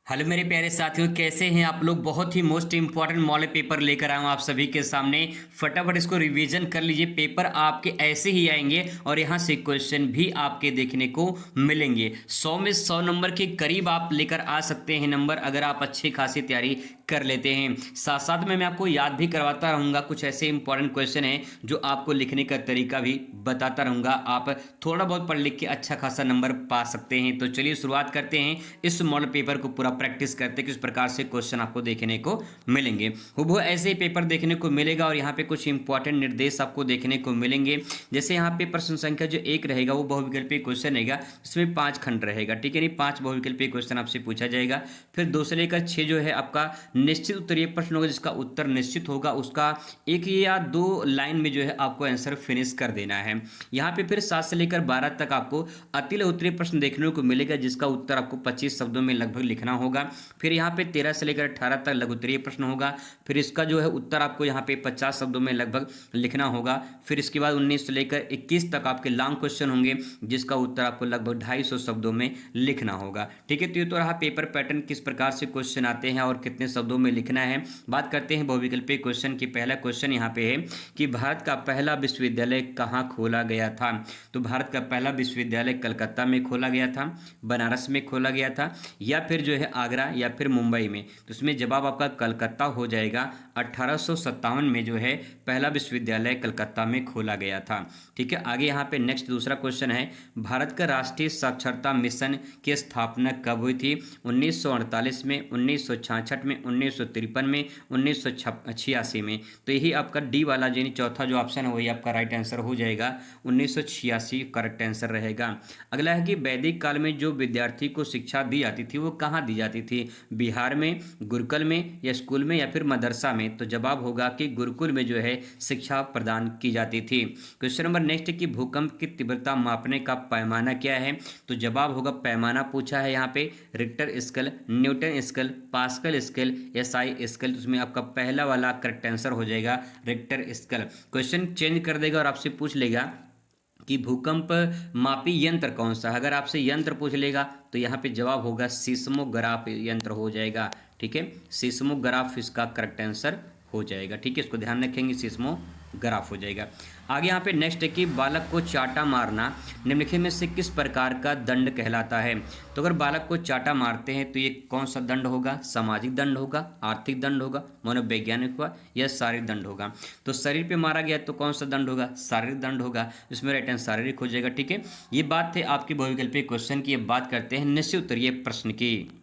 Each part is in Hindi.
हेलो मेरे प्यारे साथियों, कैसे हैं आप लोग। बहुत ही मोस्ट इंपॉर्टेंट मॉडल पेपर लेकर आया हूं आप सभी के सामने। फटाफट इसको रिवीजन कर लीजिए। पेपर आपके ऐसे ही आएंगे और यहां से क्वेश्चन भी आपके देखने को मिलेंगे। 100 में 100 नंबर के करीब आप लेकर आ सकते हैं नंबर, अगर आप अच्छी खासी तैयारी कर लेते हैं। साथ साथ में मैं आपको याद भी करवाता रहूंगा, कुछ ऐसे इंपॉर्टेंट क्वेश्चन हैं जो आपको लिखने का तरीका भी बताता रहूंगा। आप थोड़ा बहुत पढ़ लिख के अच्छा खासा नंबर पा सकते हैं। तो चलिए शुरुआत करते हैं, इस मॉडल पेपर को पूरा प्रैक्टिस करते हैं किस प्रकार से क्वेश्चन आपको देखने को मिलेंगे। वो ऐसे ही पेपर देखने को मिलेगा और यहाँ पे कुछ इंपॉर्टेंट निर्देश आपको देखने को मिलेंगे। जैसे यहाँ पे प्रश्न संख्या जो 1 रहेगा वो बहुविकल्पीय क्वेश्चन रहेगा, इसमें 5 खंड रहेगा, ठीक है। नहीं, 5 बहुविकल्पीय क्वेश्चन आपसे पूछा जाएगा। फिर 2 से लेकर 6 जो है आपका निश्चित उत्तरीय प्रश्न होगा, जिसका उत्तर निश्चित होगा, उसका 1 या 2 लाइन में जो है आपको आंसर फिनिश कर देना है। यहाँ पे फिर 7 से लेकर 12 तक आपको अति लघु उत्तरीय प्रश्न देखने को मिलेगा, जिसका उत्तर आपको 25 शब्दों में लगभग लिखना होगा। फिर यहाँ पे 13 से लेकर 18 तक लघु उत्तरीय प्रश्न होगा, फिर इसका जो है उत्तर आपको यहाँ पे 50 शब्दों में लगभग लिखना होगा। फिर इसके बाद 19 से लेकर 21 तक आपके लॉन्ग क्वेश्चन होंगे, जिसका उत्तर आपको लगभग 250 शब्दों में लिखना होगा, ठीक है। तो ये तो रहा पेपर पैटर्न, किस प्रकार से क्वेश्चन आते हैं और कितने शब्दों में लिखना है। बात करते हैं बहुविकल्पीय क्वेश्चन की। पहला क्वेश्चन यहाँ पे है कि भारत का पहला विश्वविद्यालय कहाँ खोला गया था। तो भारत का पहला विश्वविद्यालय कलकत्ता में खोला गया था, बनारस में खोला गया था, या फिर जो है आगरा या फिर मुंबई में। तो इसमें जवाब आपका कलकत्ता हो जाएगा। 1857 में जो है पहला विश्वविद्यालय कलकत्ता में खोला गया था, ठीक है। आगे यहाँ पे नेक्स्ट दूसरा क्वेश्चन है, भारत का राष्ट्रीय साक्षरता मिशन की स्थापना कब हुई थी। 1948 में, 1966 में, 1953 में, 1986 में। तो यही आपका डी वाला यानी चौथा जो ऑप्शन है वही आपका राइट आंसर हो जाएगा। 1986 करेक्ट आंसर रहेगा। अगला है कि वैदिक काल में जो विद्यार्थी को शिक्षा दी जाती थी वो कहाँ दी जाती थी, बिहार में, गुरुकुल में, या स्कूल में, या फिर मदरसा में। तो जवाब होगा कि गुरुकुल में जो है शिक्षा प्रदान की जाती थी। क्वेश्चन नंबर नेक्स्ट है कि भूकंप की तीव्रता मापने का पैमाना क्या है। तो जवाब होगा, पैमाना पूछा है यहाँ पे, Richter scale, Newton scale, pascal scale, SI scale. तो उसमें आपका पहला वाला करेक्ट आंसर हो जाएगा रिक्टर स्केल। क्वेश्चन चेंज कर देगा और आपसे पूछ लेगा कि भूकंप मापी यंत्र कौन सा है। अगर आपसे यंत्र पूछ लेगा तो यहाँ पे जवाब होगा सीस्मोग्राफ यंत्र हो जाएगा, ठीक है। सीस्मोग्राफ इसका करेक्ट आंसर हो जाएगा, ठीक है। इसको ध्यान रखेंगे, सीस्मोग्राफ हो जाएगा। आगे यहाँ पे नेक्स्ट है कि बालक को चाटा मारना निम्नलिखित में से किस प्रकार का दंड कहलाता है। तो अगर बालक को चाटा मारते हैं तो ये कौन सा दंड होगा, सामाजिक दंड होगा, आर्थिक दंड होगा, मनोवैज्ञानिक हुआ, या शारीरिक दंड होगा। तो शरीर पे मारा गया तो कौन सा दंड होगा, शारीरिक दंड होगा। इसमें राइट आंसर शारीरिक हो जाएगा, ठीक है। ये बात थे आपकी बहुविकल्पीय क्वेश्चन की। अब बात करते हैं निश्चित उत्तरीय प्रश्न की।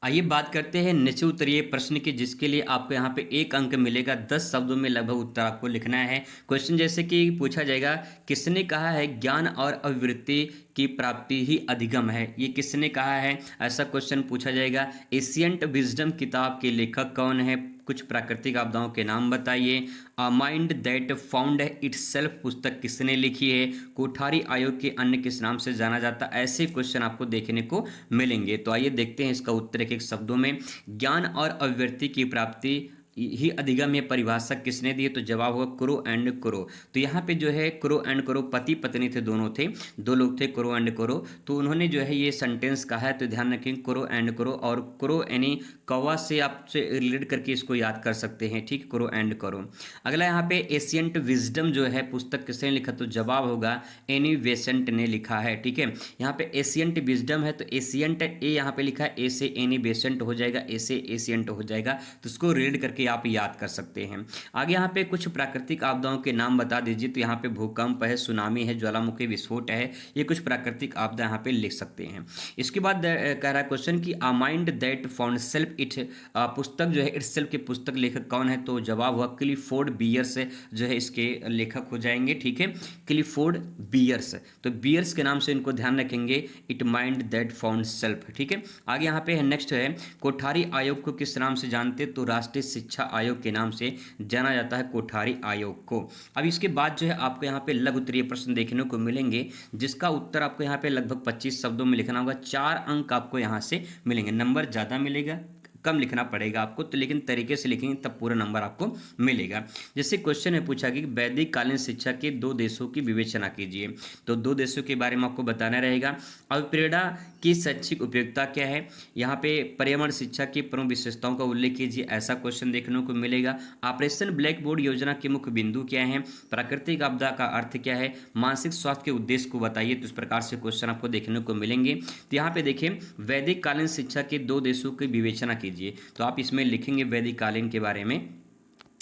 आइए बात करते हैं निश्चित उत्तरीय प्रश्न की, जिसके लिए आपको यहाँ पे 1 अंक मिलेगा। 10 शब्दों में लगभग उत्तर आपको लिखना है। क्वेश्चन जैसे कि पूछा जाएगा, किसने कहा है ज्ञान और अभिवृत्ति की प्राप्ति ही अधिगम है। ये किसने कहा है, ऐसा क्वेश्चन पूछा जाएगा। एशियंट विजडम किताब के लेखक कौन है। कुछ प्राकृतिक आपदाओं के नाम बताइए। A mind that found itself पुस्तक किसने लिखी है। कोठारी आयोग के अन्य किस नाम से जाना जाता है। ऐसे क्वेश्चन आपको देखने को मिलेंगे। तो आइए देखते हैं इसका उत्तर एक एक शब्दों में। ज्ञान और अभिवृत्ति की प्राप्ति ही अधिगम ये परिभाषा किसने दी है। तो जवाब होगा क्रो एंड क्रो। तो यहाँ पे जो है क्रो एंड क्रो पति पत्नी थे, दोनों थे, 2 लोग थे, क्रो एंड क्रो। तो उन्होंने जो है ये सेंटेंस कहा है। तो ध्यान रखें, क्रो एंड क्रो, और क्रो यानी कौवा से आपसे रिलेट करके इसको याद कर सकते हैं, ठीक, क्रो एंड क्रो। अगला यहाँ पे एशियंट विजडम जो है पुस्तक किसने लिखा। तो जवाब होगा एनी बेसेंट ने लिखा है, ठीक है। यहाँ पे एशियंट विजडम है तो एशियंट ए यहाँ पे लिखा है, ए से एनी बेसेंट हो जाएगा, ए से एशियंट हो जाएगा। तो इसको रीड करके आप याद कर सकते हैं। आगे यहाँ पे कुछ प्राकृतिक आपदाओं के नाम बता दीजिए। तो यहाँ पे भूकंप है, सुनामी है, ज्वालामुखी विस्फोट है, ये कुछ प्राकृतिक आपदा यहाँ पे लिख सकते हैं। इसके बाद कह रहा है क्वेश्चन कि a mind that found self it, पुस्तक जो है इटसेल्फ के पुस्तक लेखक कौन है। तो जवाब हुआ क्लिफोर्ड बियर्स जो है इसके लेखक हो जाएंगे, ठीक है, क्लिफोर्ड बियर्स। तो बियर्स के नाम से इनको ध्यान रखेंगे, it mind that found self, ठीक है। आगे यहाँ पे नेक्स्ट है, कोठारी आयोग को किस नाम से जानते। तो राष्ट्रीय शिक्षा आयोग के नाम से जाना जाता है कोठारी आयोग को। अब इसके बाद जो है आपको यहाँ पे लघु उत्तरीय प्रश्न देखने को मिलेंगे, जिसका उत्तर आपको यहाँ पे लगभग 25 शब्दों में लिखना होगा। 4 अंक आपको यहाँ से मिलेंगे, नंबर ज़्यादा मिलेगा, कम लिखना पड़ेगा आपको, तो लेकिन तरीके से लिखेंगे तब पूरा नंबर आपको मिलेगा। जैसे क्वेश्चन में पूछा कि वैदिक कालीन शिक्षा के 2 देशों की विवेचना कीजिए, तो 2 देशों के बारे में आपको बताना रहेगा। अवप्रेरणा की शैक्षिक उपयोगिता क्या है, यहाँ पे पर्यावरण शिक्षा की प्रमुख विशेषताओं का उल्लेख कीजिए, ऐसा क्वेश्चन देखने को मिलेगा। ऑपरेशन ब्लैक बोर्ड योजना के मुख्य बिंदु क्या है, प्राकृतिक आपदा का अर्थ क्या है, मानसिक स्वास्थ्य के उद्देश्य को बताइए। तो इस प्रकार से क्वेश्चन आपको देखने को मिलेंगे। तो यहाँ पे देखिए वैदिक कालीन शिक्षा के 2 देशों की विवेचना कीजिए, तो आप इसमें लिखेंगे वैदिक कालीन के बारे में।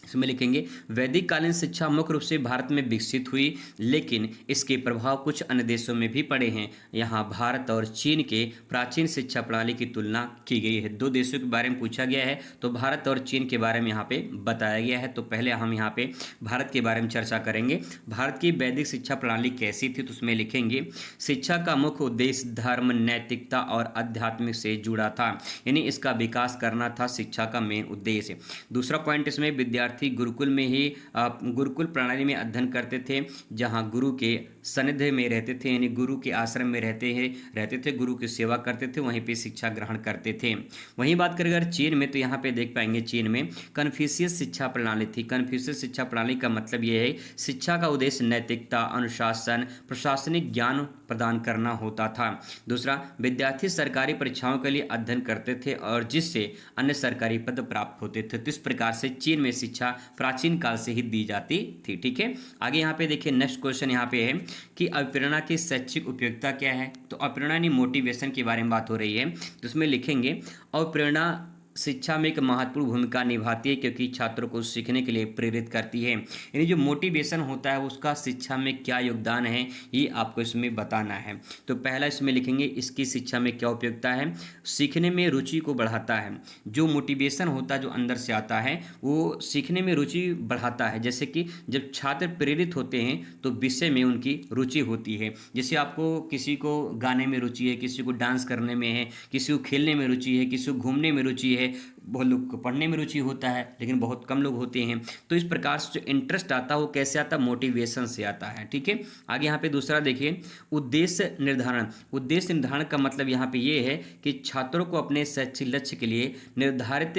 इसमें लिखेंगे वैदिक कालीन शिक्षा मुख्य रूप से भारत में विकसित हुई, लेकिन इसके प्रभाव कुछ अन्य देशों में भी पड़े हैं। यहाँ भारत और चीन के प्राचीन शिक्षा प्रणाली की तुलना की गई है। 2 देशों के बारे में पूछा गया है, तो भारत और चीन के बारे में यहाँ पे बताया गया है। तो पहले हम यहाँ पे भारत के बारे में चर्चा करेंगे। भारत की वैदिक शिक्षा प्रणाली कैसी थी, तो उसमें लिखेंगे शिक्षा का मुख्य उद्देश्य धर्म, नैतिकता और आध्यात्मिक से जुड़ा था, यानी इसका विकास करना था शिक्षा का मेन उद्देश्य। दूसरा पॉइंट इसमें विद्यार्थी गुरुकुल में ही गुरुकुल प्रणाली में अध्ययन करते थे, जहां गुरु के सानिध्य में रहते थे, यानी गुरु के आश्रम में रहते थे, गुरु की सेवा करते थे, वहीं पे शिक्षा ग्रहण करते थे। वहीं बात करें अगर चीन में, तो यहाँ पे देख पाएंगे चीन में कन्फ्यूशियस शिक्षा प्रणाली थी। कन्फ्यूशियस शिक्षा प्रणाली का मतलब ये है शिक्षा का उद्देश्य नैतिकता, अनुशासन, प्रशासनिक ज्ञान प्रदान करना होता था। दूसरा, विद्यार्थी सरकारी परीक्षाओं के लिए अध्ययन करते थे और जिससे अन्य सरकारी पद प्राप्त होते थे। तो इस प्रकार से चीन में शिक्षा प्राचीन काल से ही दी जाती थी। ठीक है, आगे यहाँ पे देखिए नेक्स्ट क्वेश्चन यहाँ पे है कि अवप्रेरणा की शैक्षिक उपयोगिता क्या है। तो अवप्रेरणा यानी मोटिवेशन के बारे में बात हो रही है, तो उसमें लिखेंगे अवप्रेरणा शिक्षा में एक महत्वपूर्ण भूमिका निभाती है, क्योंकि छात्रों को सीखने के लिए प्रेरित करती है। यानी जो मोटिवेशन होता है उसका शिक्षा में क्या योगदान है, ये आपको इसमें बताना है। तो पहला इसमें लिखेंगे इसकी शिक्षा में क्या उपयोगिता है, सीखने में रुचि को बढ़ाता है। जो मोटिवेशन होता है जो अंदर से आता है वो सीखने में रुचि बढ़ाता है। जैसे कि जब छात्र प्रेरित होते हैं तो विषय में उनकी रुचि होती है। जैसे आपको किसी को गाने में रुचि है, किसी को डांस करने में है, किसी को खेलने में रुचि है, किसी को घूमने में रुचि है, बहुत लोग को पढ़ने में रुचि होता है, लेकिन बहुत कम लोग होते हैं। तो इस प्रकार से जो इंटरेस्ट आता है वो कैसे आता है, मोटिवेशन से आता है। ठीक है, आगे यहाँ पे दूसरा देखिए उद्देश्य निर्धारण। उद्देश्य निर्धारण का मतलब यहाँ पे ये है कि छात्रों को अपने शैक्षिक लक्ष्य के लिए निर्धारित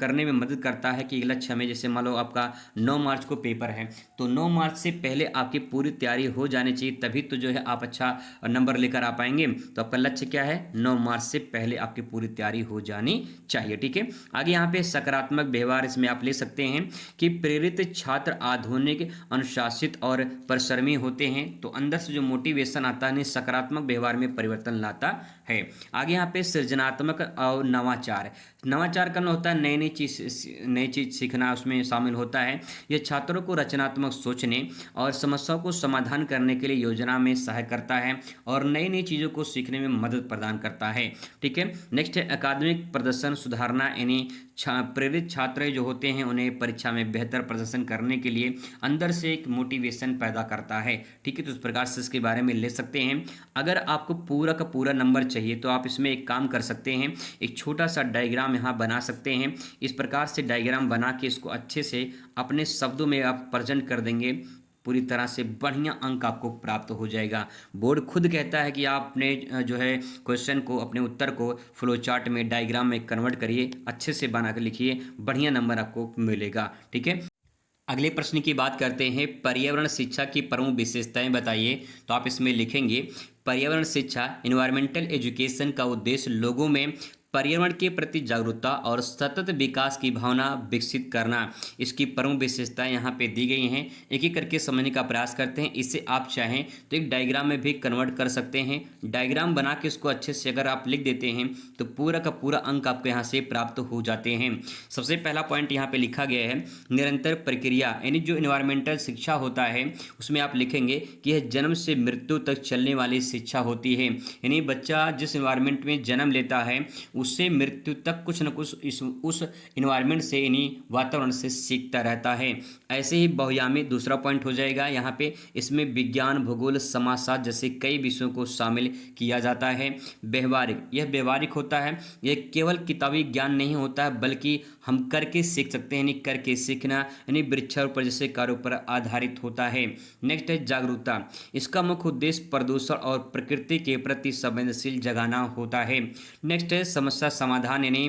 करने में मदद करता है कि लक्ष्य में, जैसे मान लो आपका 9 मार्च को पेपर है, तो 9 मार्च से पहले आपकी पूरी तैयारी हो जानी चाहिए, तभी तो जो है आप अच्छा नंबर लेकर आ पाएंगे। तो आपका लक्ष्य क्या है, 9 मार्च से पहले आपकी पूरी तैयारी हो जानी चाहिए। ठीक है, आगे यहाँ पे सकारात्मक व्यवहार, इसमें आप ले सकते हैं कि प्रेरित छात्र आधुनिक, अनुशासित और परिश्रमी होते हैं। तो अंदर से जो मोटिवेशन आता है सकारात्मक व्यवहार में परिवर्तन लाता है। आगे यहाँ पे सृजनात्मक और नवाचार। नवाचार करना होता है नई नई चीज सीखना, उसमें शामिल होता है। यह छात्रों को रचनात्मक सोचने और समस्याओं को समाधान करने के लिए योजना में सहायक करता है और नई नई चीज़ों को सीखने में मदद प्रदान करता है। ठीक है, नेक्स्ट है अकादमिक प्रदर्शन सुधारना, यानी प्रेरित छात्र जो होते हैं उन्हें परीक्षा में बेहतर प्रदर्शन करने के लिए अंदर से एक मोटिवेशन पैदा करता है। ठीक है, तो इस प्रकार से इसके बारे में ले सकते हैं। अगर आपको पूरा का पूरा नंबर चाहिए तो आप इसमें एक काम कर सकते हैं, एक छोटा सा डायग्राम यहाँ बना सकते हैं। इस प्रकार से डायग्राम बना के इसको अच्छे से अपने शब्दों में आप प्रेजेंट कर देंगे, पूरी तरह से बढ़िया अंक आपको प्राप्त हो जाएगा। बोर्ड खुद कहता है कि आपने जो है क्वेश्चन को, अपने उत्तर को फ्लो चार्ट में, डायग्राम में कन्वर्ट करिए, अच्छे से बना कर लिखिए, बढ़िया नंबर आपको मिलेगा। ठीक है, अगले प्रश्न की बात करते हैं, पर्यावरण शिक्षा की प्रमुख विशेषताएं बताइए। तो आप इसमें लिखेंगे पर्यावरण शिक्षा, एनवायरमेंटल एजुकेशन का उद्देश्य लोगों में पर्यावरण के प्रति जागरूकता और सतत विकास की भावना विकसित करना। इसकी प्रमुख विशेषताएं यहाँ पे दी गई हैं, एक एक करके समझने का प्रयास करते हैं। इसे आप चाहें तो एक डायग्राम में भी कन्वर्ट कर सकते हैं। डायग्राम बना के इसको अच्छे से अगर आप लिख देते हैं तो पूरा का पूरा अंक आपको यहाँ से प्राप्त हो जाते हैं। सबसे पहला पॉइंट यहाँ पे लिखा गया है निरंतर प्रक्रिया, यानी जो इन्वायरमेंटल शिक्षा होता है उसमें आप लिखेंगे कि यह जन्म से मृत्यु तक चलने वाली शिक्षा होती है। यानी बच्चा जिस इन्वायरमेंट में जन्म लेता है उससे मृत्यु तक कुछ न कुछ उस इन्वायरमेंट से, यानी वातावरण से सीखता रहता है। ऐसे ही बहुआयामी दूसरा पॉइंट हो जाएगा यहाँ पे। इसमें विज्ञान, भूगोल, समाजशास्त्र जैसे कई विषयों को शामिल किया जाता है। व्यवहारिक, यह व्यवहारिक होता है, यह केवल किताबी ज्ञान नहीं होता है बल्कि हम करके सीख सकते हैं, यानी करके सीखना, यानी वृक्षारोपण जैसे कार्यों पर आधारित होता है। नेक्स्ट है जागरूकता, इसका मुख्य उद्देश्य प्रदूषण और प्रकृति के प्रति संवेदनशील जगाना होता है। नेक्स्ट है समस्या समाधान यानी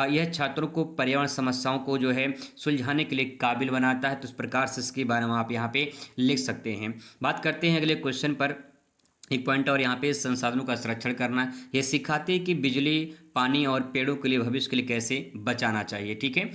यह छात्रों को पर्यावरण समस्याओं को जो है सुलझाने के लिए काबिल बनाता है। तो इस प्रकार से इसके बारे में आप यहाँ पे लिख सकते हैं। बात करते हैं अगले क्वेश्चन पर। एक पॉइंट और यहाँ पे संसाधनों का संरक्षण करना, यह सिखाते हैं कि बिजली, पानी और पेड़ों के लिए भविष्य के लिए कैसे बचाना चाहिए। ठीक है।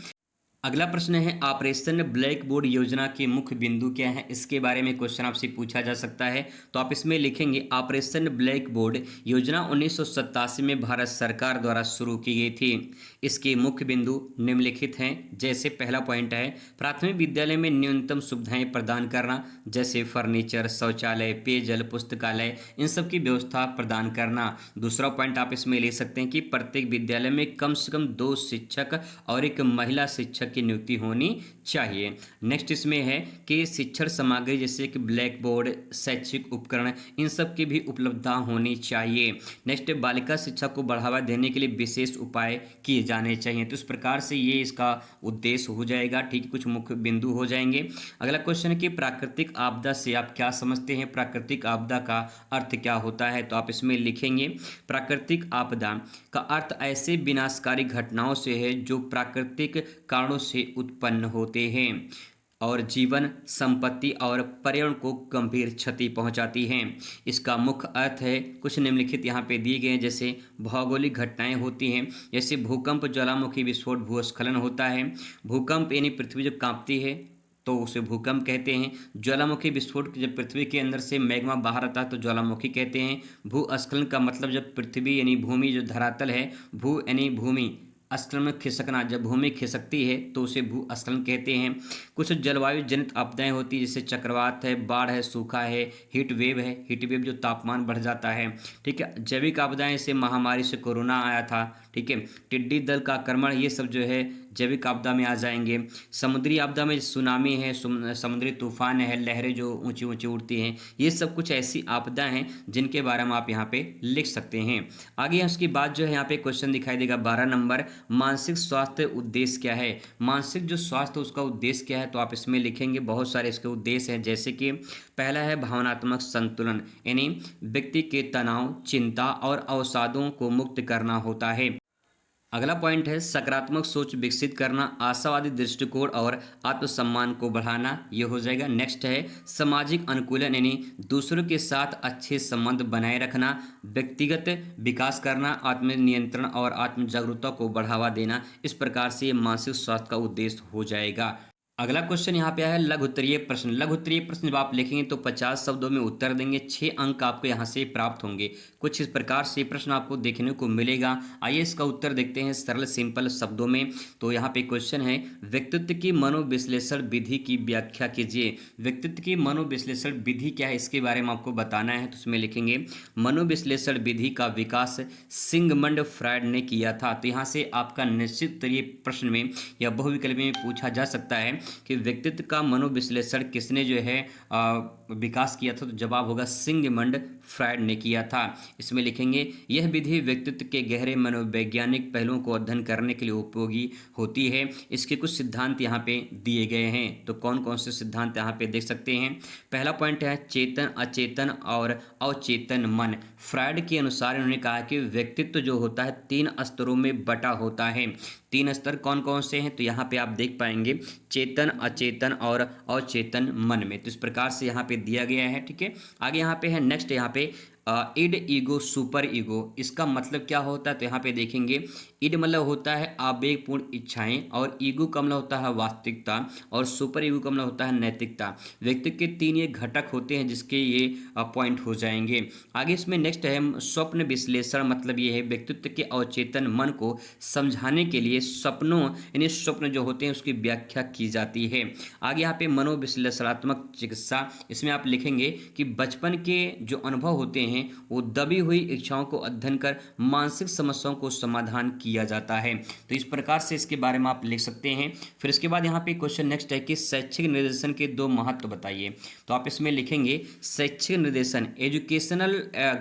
अगला प्रश्न है ऑपरेशन ब्लैक बोर्ड योजना के मुख्य बिंदु क्या है, इसके बारे में क्वेश्चन आपसे पूछा जा सकता है। तो आप इसमें लिखेंगे ऑपरेशन ब्लैक बोर्ड योजना 1987 में भारत सरकार द्वारा शुरू की गई थी। इसके मुख्य बिंदु निम्नलिखित हैं। जैसे पहला पॉइंट है प्राथमिक विद्यालय में न्यूनतम सुविधाएं प्रदान करना, जैसे फर्नीचर, शौचालय, पेयजल, पुस्तकालय, इन सब की व्यवस्था प्रदान करना। दूसरा पॉइंट आप इसमें ले सकते हैं कि प्रत्येक विद्यालय में कम से कम 2 शिक्षक और एक महिला शिक्षक की नियुक्ति होनी चाहिए। नेक्स्ट इसमें है कि शिक्षण सामग्री जैसे कि ब्लैक बोर्ड, शैक्षिक उपकरण, इन सब की भी उपलब्धता होनी चाहिए। नेक्स्ट बालिका शिक्षा को बढ़ावा देने के लिए विशेष उपाय किए जाने चाहिए। तो इस प्रकार से ये इसका उद्देश्य हो जाएगा। ठीक है, कुछ मुख्य बिंदु हो जाएंगे। अगला क्वेश्चन है कि प्राकृतिक आपदा से आप क्या समझते हैं, प्राकृतिक आपदा का अर्थ क्या होता है। तो आप इसमें लिखेंगे प्राकृतिक आपदा का अर्थ ऐसे विनाशकारी घटनाओं से है जो प्राकृतिक कारणों से उत्पन्न होते हैं और जीवन, संपत्ति और पर्यावरण को गंभीर क्षति पहुंचाती हैं। इसका मुख्य अर्थ है कुछ निम्नलिखित यहाँ पे दिए गए हैं। जैसे भौगोलिक घटनाएं होती हैं, जैसे भूकंप, ज्वालामुखी विस्फोट, भूस्खलन होता है। भूकंप यानी पृथ्वी जब कांपती है तो उसे भूकंप कहते हैं। ज्वालामुखी विस्फोट जब पृथ्वी के अंदर से मैग्मा बाहर आता है तो ज्वालामुखी कहते हैं। भूस्खलन का मतलब जब पृथ्वी यानी भूमि जो धरातल है, भू यानी भूमि, अस्खलन में खिसकना, जब भूमि खिसकती है तो उसे भूस्खलन कहते हैं। कुछ जलवायु जनित आपदाएं होती है, जैसे चक्रवात है, बाढ़ है, सूखा है, हीट वेव है। हीट वेव जो तापमान बढ़ जाता है। ठीक है। जैविक आपदाएं से महामारी से कोरोना आया था। ठीक है। टिड्डी दल का आक्रमण, ये सब जो है जैविक आपदा में आ जाएंगे। समुद्री आपदा में सुनामी है, समुद्री तूफान है, लहरें जो ऊंची ऊंची उड़ती हैं, ये सब कुछ ऐसी आपदा हैं जिनके बारे में आप यहाँ पे लिख सकते हैं। आगे उसके बाद जो है यहाँ पे क्वेश्चन दिखाई देगा 12 नंबर, मानसिक स्वास्थ्य उद्देश्य क्या है। मानसिक जो स्वास्थ्य उसका उद्देश्य क्या है, तो आप इसमें लिखेंगे बहुत सारे इसके उद्देश्य हैं। जैसे कि पहला है भावनात्मक संतुलन, यानी व्यक्ति के तनाव, चिंता और अवसादों को मुक्त करना होता है। अगला पॉइंट है सकारात्मक सोच विकसित करना, आशावादी दृष्टिकोण और आत्मसम्मान को बढ़ाना, ये हो जाएगा। नेक्स्ट है सामाजिक अनुकूलन, यानी दूसरों के साथ अच्छे संबंध बनाए रखना, व्यक्तिगत विकास करना, आत्मनियंत्रण और आत्म जागरूकता को बढ़ावा देना। इस प्रकार से ये मानसिक स्वास्थ्य का उद्देश्य हो जाएगा। अगला क्वेश्चन यहाँ पे है लघु उत्तरीय प्रश्न। लघु उत्तरीय प्रश्न जब आप लिखेंगे तो 50 शब्दों में उत्तर देंगे, 6 अंक आपको यहाँ से प्राप्त होंगे। कुछ इस प्रकार से प्रश्न आपको देखने को मिलेगा। आइए इसका उत्तर देखते हैं सरल सिंपल शब्दों में। तो यहाँ पे क्वेश्चन है व्यक्तित्व की मनोविश्लेषण विधि की व्याख्या कीजिए। व्यक्तित्व की मनोविश्लेषण विधि क्या है, इसके बारे में आपको बताना है। तो उसमें लिखेंगे मनोविश्लेषण विधि का विकास सिगमंड फ्रायड ने किया था। तो यहाँ से आपका निश्चित उत्तरीय प्रश्न में या बहुविकल्पी में पूछा जा सकता है कि व्यक्तित्व का मनोविश्लेषण किसने जो है विकास किया था। तो जवाब होगा सिगमंड फ्रायड ने किया था। इसमें लिखेंगे यह विधि व्यक्तित्व के गहरे मनोवैज्ञानिक पहलुओं को अध्ययन करने के लिए उपयोगी होती है। इसके कुछ सिद्धांत यहाँ पे दिए गए हैं। तो कौन कौन से सिद्धांत यहाँ पे देख सकते हैं। पहला पॉइंट है चेतन, अचेतन और अवचेतन मन। फ्रायड के अनुसार उन्होंने कहा कि व्यक्तित्व जो होता है 3 स्तरों में बटा होता है। 3 स्तर कौन कौन से हैं, तो यहाँ पे आप देख पाएंगे चेतन, अचेतन और अवचेतन मन में। तो इस प्रकार से यहाँ पे दिया गया है। ठीक है। आगे यहाँ पे है नेक्स्ट, यहाँ पे इड, ईगो, सुपर ईगो, इसका मतलब क्या होता है। तो यहाँ पे देखेंगे इड मतलब होता है आवेगपूर्ण इच्छाएं, और ईगो का मतलब होता है वास्तविकता, और सुपर ईगो का मतलब होता है नैतिकता। व्यक्ति के 3 ये घटक होते हैं जिसके ये पॉइंट हो जाएंगे। आगे इसमें नेक्स्ट है स्वप्न विश्लेषण, मतलब ये है व्यक्तित्व के अवचेतन मन को समझाने के लिए सपनों यानी स्वप्न जो होते हैं उसकी व्याख्या की जाती है। आगे यहाँ पे मनोविश्लेषणात्मक चिकित्सा, इसमें आप लिखेंगे कि बचपन के जो अनुभव होते हैं वो दबी हुई इच्छाओं को अध्ययन कर मानसिक समस्याओं को समाधान किया जाता है। तो इस प्रकार से इसके बारे में आप लिख सकते हैं। फिर इसके बाद यहाँ पे क्वेश्चन नेक्स्ट है कि शैक्षिक निर्देशन के 2 महत्व बताइए। तो आप इसमें लिखेंगे शैक्षिक निर्देशन, एजुकेशनल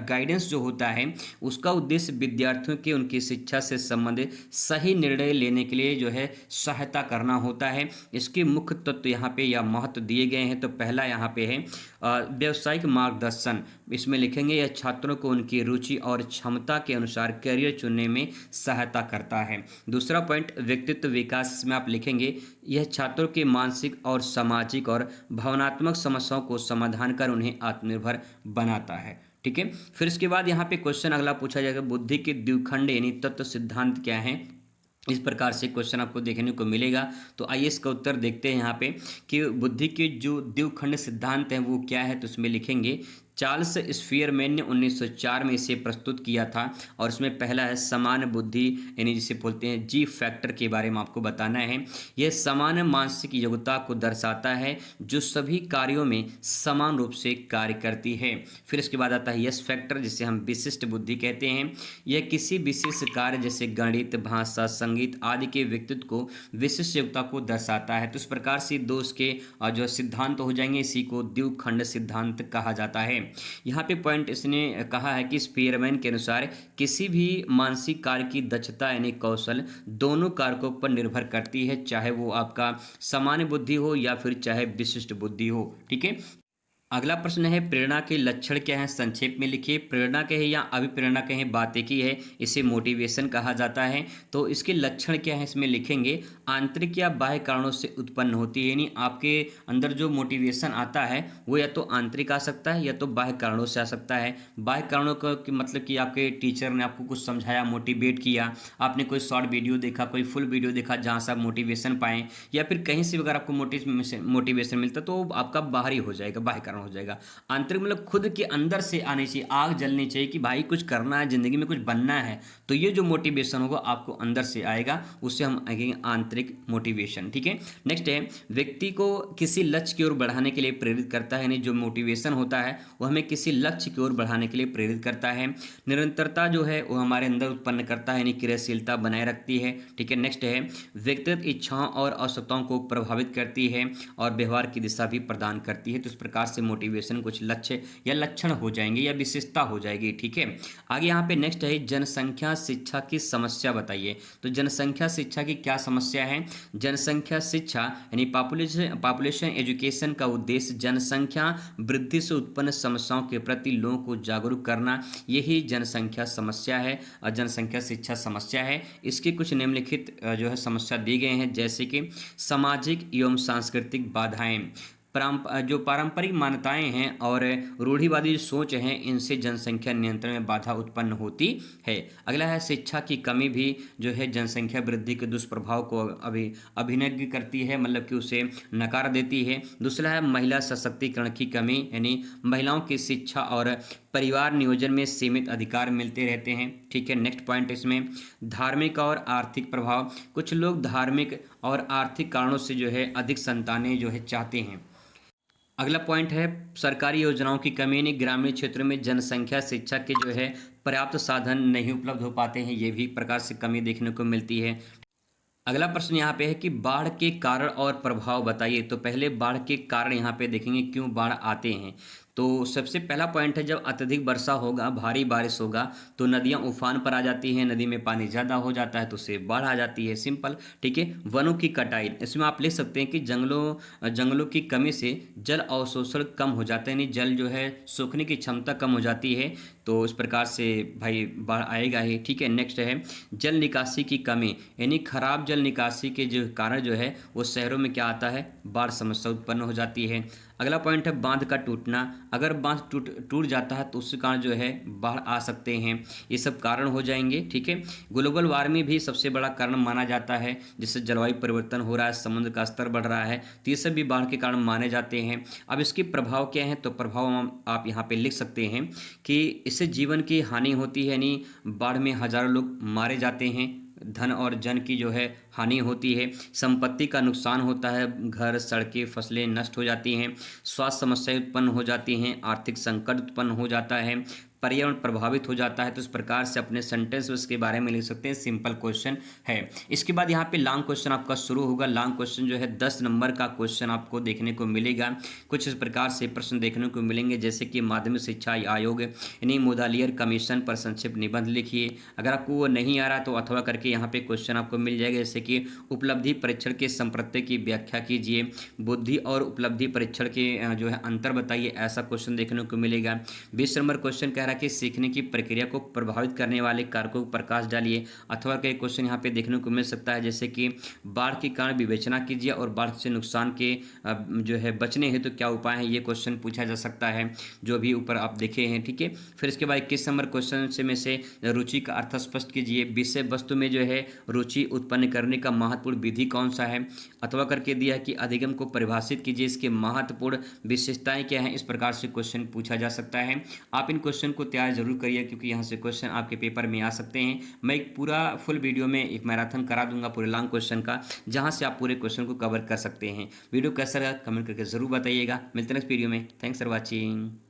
गाइडेंस जो होता है उसका उद्देश्य विद्यार्थियों के उनकी शिक्षा से संबंधित सही निर्णय लेने के लिए जो है सहायता करना होता है। इसके मुख्य तत्व यहाँ पे या महत्व दिए गए हैं। तो पहला यहाँ पे है व्यावसायिक मार्गदर्शन, इसमें लिखेंगे यह छात्रों को उनकी रुचि और क्षमता के अनुसार करियर चुनने में सहायता करता है। दूसरा पॉइंट व्यक्तित्व विकास में आप लिखेंगे यह छात्रों के मानसिक और सामाजिक और भावनात्मक समस्याओं को समाधान कर उन्हें आत्मनिर्भर बनाता है। ठीक है, फिर इसके बाद यहाँ पे क्वेश्चन अगला पूछा जाएगा बुद्धि के द्विखंड यानी तत्व सिद्धांत क्या है। इस प्रकार से क्वेश्चन आपको देखने को मिलेगा। तो आइए इसका उत्तर देखते हैं यहाँ पे कि बुद्धि के जो द्विखंड सिद्धांत हैं वो क्या है। तो उसमें लिखेंगे चार्ल्स स्फीयरमैन ने 1904 में इसे प्रस्तुत किया था और उसमें पहला है समान बुद्धि यानी जिसे बोलते हैं जी फैक्टर के बारे में आपको बताना है। यह समान मानसिक योग्यता को दर्शाता है जो सभी कार्यों में समान रूप से कार्य करती है। फिर इसके बाद आता है यस फैक्टर जिसे हम विशिष्ट बुद्धि कहते हैं। यह किसी विशेष कार्य जैसे गणित भाषा संगीत आदि के व्यक्तित्व को विशिष्ट योग्यता को दर्शाता है। तो इस प्रकार से दो उसके जो सिद्धांत हो जाएंगे इसी को द्विखंड सिद्धांत कहा जाता है। यहाँ पे पॉइंट इसने कहा है कि स्पीयरमैन के अनुसार किसी भी मानसिक कार्य की दक्षता यानी कौशल दोनों कारकों पर निर्भर करती है, चाहे वो आपका सामान्य बुद्धि हो या फिर चाहे विशिष्ट बुद्धि हो। ठीक है, अगला प्रश्न है प्रेरणा के लक्षण क्या हैं, संक्षेप में लिखिए। प्रेरणा कहे या अभिप्रेरणा कहे बात एक ही है, इसे मोटिवेशन कहा जाता है। तो इसके लक्षण क्या है इसमें लिखेंगे आंतरिक या बाह्य कारणों से उत्पन्न होती है, यानी आपके अंदर जो मोटिवेशन आता है वो या तो आंतरिक आ सकता है या तो बाह्य कारणों से आ सकता है। बाह्य कारणों का मतलब कि आपके टीचर ने आपको कुछ समझाया, मोटिवेट किया, आपने कोई शॉर्ट वीडियो देखा, कोई फुल वीडियो देखा जहाँ से आप मोटिवेशन पाएँ, या फिर कहीं से अगर आपको मोटिवेशन मिलता तो आपका बाहरी हो जाएगा, बाह्य हो जाएगा। आंतरिक मतलब खुद के अंदर से आनी चाहिए, आग जलनी चाहिए कि भाई कुछ करना है, जिंदगी में कुछ बनना है। तो ये जो मोटिवेशन होगा आपको अंदर से आएगा, उससे हम कहेंगे आंतरिक मोटिवेशन। ठीक है, नेक्स्ट है व्यक्ति को किसी लक्ष्य की ओर बढ़ाने के लिए प्रेरित करता है, यानी जो मोटिवेशन होता है वो हमें किसी लक्ष्य की ओर बढ़ाने के लिए प्रेरित करता है। निरंतरता जो है वो हमारे अंदर उत्पन्न करता है, यानी क्रियाशीलता बनाए रखती है। ठीक है, नेक्स्ट है व्यक्तिगत इच्छाओं और आवश्यकताओं को प्रभावित करती है और व्यवहार की दिशा भी प्रदान करती है। तो इस प्रकार से मोटिवेशन कुछ लक्ष्य या लक्षण हो जाएंगे या विशेषता हो जाएगी। ठीक है, आगे यहाँ पे नेक्स्ट है जनसंख्या शिक्षा की समस्या बताइए। तो जनसंख्या शिक्षा की क्या समस्या है। जनसंख्या शिक्षा यानी पॉपुलेशन एजुकेशन का उद्देश्य जनसंख्या वृद्धि से उत्पन्न समस्याओं के प्रति लोगों को जागरूक करना, यही जनसंख्या समस्या है और जनसंख्या शिक्षा समस्या है। इसके कुछ निम्नलिखित जो है समस्या दी गए हैं, जैसे कि सामाजिक एवं सांस्कृतिक बाधाएं, जो पारंपरिक मान्यताएं हैं और रूढ़िवादी सोच है, इनसे जनसंख्या नियंत्रण में बाधा उत्पन्न होती है। अगला है शिक्षा की कमी भी जो है जनसंख्या वृद्धि के दुष्प्रभाव को अभिनय करती है, मतलब कि उसे नकार देती है। दूसरा है महिला सशक्तिकरण की कमी, यानी महिलाओं की शिक्षा और परिवार नियोजन में सीमित अधिकार मिलते रहते हैं। ठीक है, नेक्स्ट पॉइंट इसमें धार्मिक और आर्थिक प्रभाव, कुछ लोग धार्मिक और आर्थिक कारणों से जो है अधिक संतानें जो है चाहते हैं। अगला पॉइंट है सरकारी योजनाओं की कमी, यानी ग्रामीण क्षेत्रों में जनसंख्या शिक्षा के जो है पर्याप्त साधन नहीं उपलब्ध हो पाते हैं, ये भी प्रकार से कमी देखने को मिलती है। अगला प्रश्न यहाँ पे है कि बाढ़ के कारण और प्रभाव बताइए। तो पहले बाढ़ के कारण यहाँ पे देखेंगे क्यों बाढ़ आते हैं। तो सबसे पहला पॉइंट है जब अत्यधिक वर्षा होगा, भारी बारिश होगा तो नदियाँ उफान पर आ जाती हैं, नदी में पानी ज़्यादा हो जाता है तो उससे बाढ़ आ जाती है, सिंपल। ठीक है, वनों की कटाई, इसमें आप लिख सकते हैं कि जंगलों की कमी से जल अवशोषण कम हो जाता है, यानी जल जो है सोखने की क्षमता कम हो जाती है, तो इस प्रकार से भाई बाढ़ आएगा ही। ठीक है, नेक्स्ट है जल निकासी की कमी, यानी खराब जल निकासी के जो कारण जो है वो शहरों में क्या आता है, बाढ़ समस्या उत्पन्न हो जाती है। अगला पॉइंट है बांध का टूटना, अगर बांध टूट जाता है तो उसके कारण जो है बाढ़ आ सकते हैं, ये सब कारण हो जाएंगे। ठीक है, ग्लोबल वार्मिंग भी सबसे बड़ा कारण माना जाता है, जिससे जलवायु परिवर्तन हो रहा है, समुद्र का स्तर बढ़ रहा है, तो ये सब भी बाढ़ के कारण माने जाते हैं। अब इसके प्रभाव क्या हैं, तो प्रभाव आप यहाँ पे लिख सकते हैं कि इससे जीवन की हानि होती है, यानी बाढ़ में हजारों लोग मारे जाते हैं, धन और जन की जो है हानि होती है, संपत्ति का नुकसान होता है, घर सड़कें फसलें नष्ट हो जाती हैं, स्वास्थ्य समस्याएं उत्पन्न हो जाती हैं, आर्थिक संकट उत्पन्न हो जाता है, पर्यावरण प्रभावित हो जाता है, तो इस प्रकार से अपने सेंटेंस उसके बारे में लिख सकते हैं। सिंपल क्वेश्चन है। इसके बाद यहाँ पे लॉन्ग क्वेश्चन आपका शुरू होगा। लॉन्ग क्वेश्चन जो है 10 नंबर का क्वेश्चन आपको देखने को मिलेगा। कुछ इस प्रकार से प्रश्न देखने को मिलेंगे, जैसे कि माध्यमिक शिक्षा आयोग यानी मोदालियर कमीशन पर संक्षिप्त निबंध लिखिए। अगर आपको वो नहीं आ रहा तो अथवा करके यहाँ पे क्वेश्चन आपको मिल जाएगा, जैसे कि उपलब्धि परीक्षण के संप्रत्यय की व्याख्या कीजिए, बुद्धि और उपलब्धि परीक्षण के जो है अंतर बताइए, ऐसा क्वेश्चन देखने को मिलेगा। 20 नंबर क्वेश्चन कह रहा है कि सीखने की प्रक्रिया को प्रभावित करने वाले कारकों पर प्रकाश डालिए। अथवा के क्वेश्चन यहाँ पे देखने को मिल सकता है, जैसे कि बाढ़ के कारण विवेचना कीजिए और बाढ़ से नुकसान के जो है बचने हेतु तो क्या उपाय है, ये क्वेश्चन पूछा जा सकता है, जो भी ऊपर आप देखे हैं। ठीक है, फिर इसके बाद 21 नंबर क्वेश्चन से में से रुचि का अर्थ स्पष्ट कीजिए। विषय वस्तु में जो है रुचि उत्पन्न करने का महत्वपूर्ण विधि कौन सा है। अथवा करके दिया है कि अधिगम को परिभाषित कीजिए, इसके महत्वपूर्ण विशेषताएं क्या हैं। इस प्रकार से क्वेश्चन पूछा जा सकता है। आप इन क्वेश्चन को तैयार जरूर करिए, क्योंकि यहाँ से क्वेश्चन आपके पेपर में आ सकते हैं। मैं एक पूरा फुल वीडियो में एक मैराथन करा दूंगा पूरे लॉन्ग क्वेश्चन का, जहाँ से आप पूरे क्वेश्चन को कवर कर सकते हैं। वीडियो कैसा लगा कमेंट करके जरूर बताइएगा। मिलते हैं नेक्स्ट वीडियो में। Thanks for watching.